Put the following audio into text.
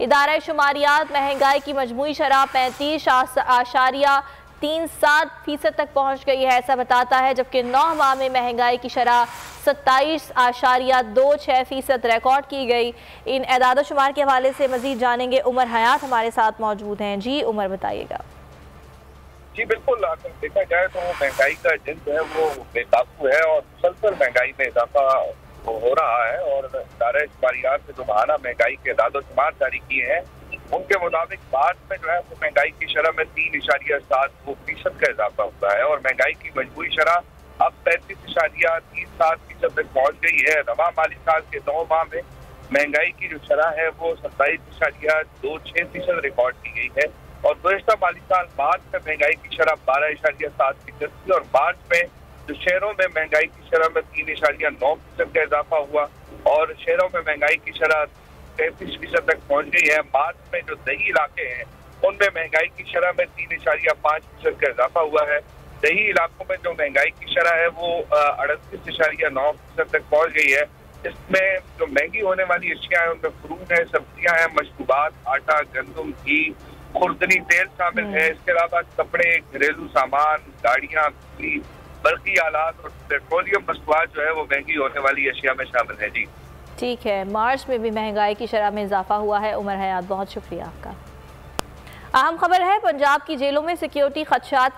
इदारा शुमारियात महंगाई की मजमूई शरह 35.37% तक पहुँच गई है, ऐसा बताता है, जबकि 9 माह में महंगाई की शरह 27.26% रिकॉर्ड की गई। इन एदाद शुमार के हवाले से मजीद जानेंगे। उमर हयात हमारे साथ मौजूद हैं। जी उमर, बताइएगा। जी बिल्कुल, अगर देखा जाए तो महंगाई का जिन जो है वो बेकाबू है और मुसलसल महंगाई में इजाफा हो रहा है। और इदारा शुमारियात से जो माहाना महंगाई के एदाद शुमार जारी किए हैं उनके मुताबिक मार्च में जो है वो महंगाई की शरह में 3.72% का इजाफा हुआ है और महंगाई की मजबूरी शरह अब 35.37% तक पहुँच गई है। रवा माली साल के 9 माह में महंगाई की जो शरह है वो 27.26% रिकॉर्ड की गई है और गुज़श्ता माली साल मार्च में महंगाई की शरह 12.7% थी और मार्च में जो शहरों में महंगाई की शरह में 3.9% का इजाफा हुआ और शहरों में महंगाई की शरह 33% तक पहुंच गई है। मार्च में जो दही इलाके हैं उनमें महंगाई की शरह में 3.5% का इजाफा हुआ है। दही इलाकों में जो महंगाई की शरह है वो 38.9% तक पहुंच गई है। इसमें जो महंगी होने वाली अशिया है उनमें फ्रूट है, सब्जियां हैं, मशरूबात, आटा, गंदम, घी, खुर्दनी तेल शामिल है। इसके अलावा कपड़े, घरेलू सामान, गाड़ियां, बरकी आलात और पेट्रोलियम मसनूआत जो है वो महंगी होने वाली अशिया में शामिल है। जी ठीक है, मार्च में भी महंगाई की शरह में इजाफा हुआ है। उमर हयात, बहुत शुक्रिया आपका। अहम खबर है, पंजाब की जेलों में सिक्योरिटी खदशात